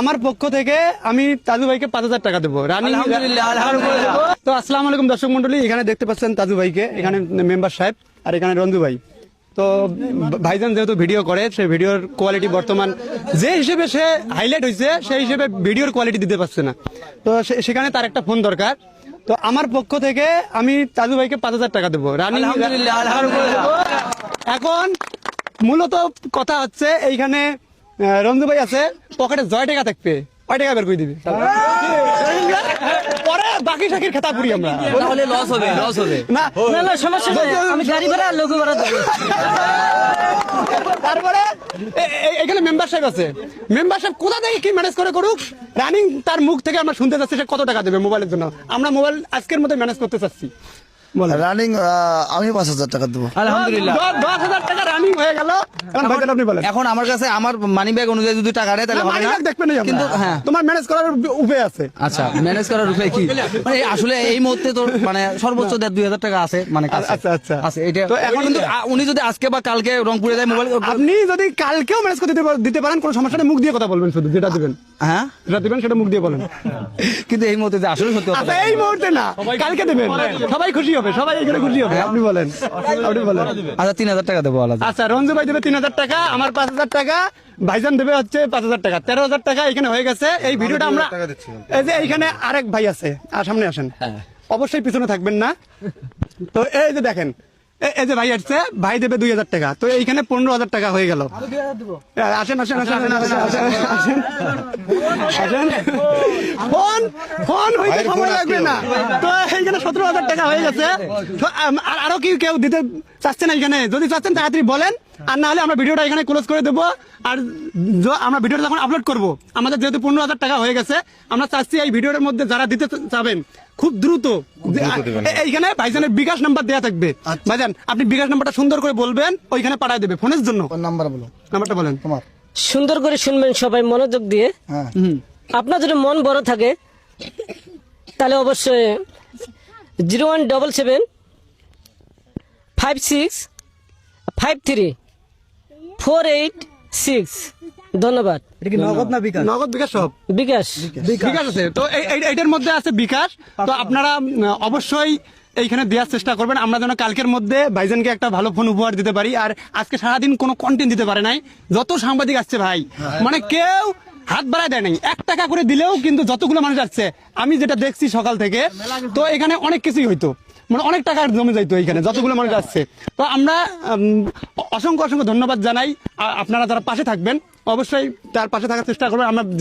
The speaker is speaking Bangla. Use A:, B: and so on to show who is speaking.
A: আমার পক্ষ থেকে আমি তাজু ভাইকে 5,000 টাকা দেবো। তো আসসালামু আলাইকুম দর্শক মন্ডলী, এখানে দেখতে পাচ্ছেন তাজু ভাইকে, এখানে মেম্বার সাহেব আর এখানে রঞ্জু ভাই। তো ভাইজান যেহেতু ভিডিও করে, সেই ভিডিওর কোয়ালিটি বর্তমান যে হিসেবে সে হাইলাইট হয়েছে সেই হিসেবে ভিডিওর কোয়ালিটি দিতে পারছে না। তো সেখানে তার একটা ফোন দরকার। তো আমার পক্ষ থেকে আমি তাজু ভাইকে 5,000 টাকা দেবো। এখন মূলত কথা হচ্ছে এইখানে রঞ্জু ভাই আছে, পকেটে 100 টাকা থাকবে, 5 টাকা বের করে দিবি, পরে বাকি শাকির খেতা পুরি আমরা,
B: তাহলে লস হবে
A: না
C: না সমস্যা নেই, আমি গাড়ি ভাড়া লোক ভাড়া দেবো।
A: তারপরে এখানে মেম্বার সাহেব আছে, মেম্বার সাহেব কোথা থেকে কি ম্যানেজ করে করুক, রানিং তার মুখ থেকে আমরা শুনতে চাচ্ছি সে কত টাকা দেবে মোবাইলের জন্য। আমরা মোবাইল আজকের মধ্যে ম্যানেজ করতে চাচ্ছি।
D: রানিং আমি 5,000 টাকা দেবো।
B: আলহামদুলিল্লাহ
A: 10,000 টাকা রানিং হয়ে গেল। এখন ভাইজান আপনি বলেন।
B: এখন আমার কাছে আমার মানি ব্যাগ অনুযায়ী যদি টাকা নেয় তাহলে হবে না,
A: দেখবেন
B: কিন্তু হ্যাঁ
A: তোমার ম্যানেজ করার উপায় আছে।
B: আচ্ছা ম্যানেজ করার উপায় কি, মানে আসলে এই মুহূর্তে তো মানে সর্বোচ্চ 2,500 টাকা আছে, মানে কাছে।
A: আচ্ছা
B: আছে এটা।
A: তো
B: তো
A: এখন
B: কিন্তু উনি যদি আজকে বা কালকে রংপুরে যায় মোবাইল,
A: আপনি যদি কালকেও ম্যানেজ করতে দিতে পারেন কোনো সমস্যা নেই, মুখ দিয়ে কথা বলবেন, শুধু যেটা দিবেন,
B: হ্যাঁ
A: যেটা দিবেন সেটা মুখ দিয়ে বলেন।
B: কিন্তু এই মুহূর্তে যে আসলে সত্যি কথা
A: আচ্ছা এই মুহূর্তে না, কালকে দেবেন, সবাই খুশি হবে, সবাই এখানে খুশি হবে। আপনি বলেন, আপনি বলেন।
B: আচ্ছা 3,000 টাকা দেবো আলাদা।
A: আচ্ছা রঞ্জু ভাই দেবে 3,000 টাকা, আমার 5,000 টাকা, ভাইজান দেবে হচ্ছে 5,000 টাকা, 13,000 টাকা এখানে হয়ে গেছে। এই ভিডিওটা আমরা এই যে এইখানে আরেক ভাই আছে, আর সামনে আসেন, অবশ্যই পিছনে থাকবেন না। তো এই যে দেখেন, এই যে ভাই আসছে, ভাই দেবে 2,000 টাকা, তো এইখানে 15,000 টাকা হয়ে গেল। আসেন আসেন আসেন আসেন আসেন আসেন আসেন, ফোন ফোন হইতে সময় লাগবে না। তো এইখানে 17,000 টাকা হয়ে গেছে। তো আরো কি কেউ দিতে চাচ্ছেন এইখানে? যদি চাচ্ছেন তাড়াতাড়ি বলেন, আর না হলে আমরা ভিডিওটা এখানে ক্লোজ করে দেবো। আর আমরা ভিডিওটা যখন আপলোড করবো, আমাদের যেহেতু 15,000 টাকা হয়ে গেছে, আমরা চাচ্ছি এই ভিডিওর মধ্যে যারা দিতে চাবেন খুব দ্রুত এইখানে ভাইজানের বিকাশ নাম্বার দেওয়া থাকবে। ভাইজান আপনি বিকাশ নাম্বারটা সুন্দর করে বলবেন, ওইখানে পাঠায় দেবে ফোনের জন্য।
D: নাম্বার বলো,
A: নাম্বারটা বলেন
D: তোমার।
C: সুন্দর করে শুনবেন সবাই মনোযোগ দিয়ে।
D: হ্যাঁ
C: আপনার যদি মন বড় থাকে তাহলে অবশ্যই 0177 56 53 486। ধন্যবাদ।
A: নগদ না বিকাশ? নগদ বিকাশ সব
C: বিকাশ
A: বিকাশ আছে। তো এইটার মধ্যে আছে বিকাশ। তো আপনারা অবশ্যই এইখানে দেওয়ার চেষ্টা করবেন, আমরা যেন কালকের মধ্যে ভাইজানকে একটা ভালো ফোন উপহার দিতে পারি। আর আজকে সারাদিন কোনো কন্টেন্ট দিতে পারে নাই, যত সাংবাদিক আসছে ভাই, মানে কেউ হাত বাড়ায় দেয় নাই। 1 টাকা করে দিলেও কিন্তু যতগুলো মানুষ আসছে, আমি যেটা দেখছি সকাল থেকে, তো এখানে অনেক কিছুই হইতো, মানে অনেক টাকা জমে যাইতো এইখানে যতগুলো মানুষ আসছে। তো আমরা অসংখ্য অসংখ্য ধন্যবাদ জানাই। আপনারা যারা পাশে থাকবেন অবশ্যই তার পাশে থাকার চেষ্টা করবেন। আমরা যে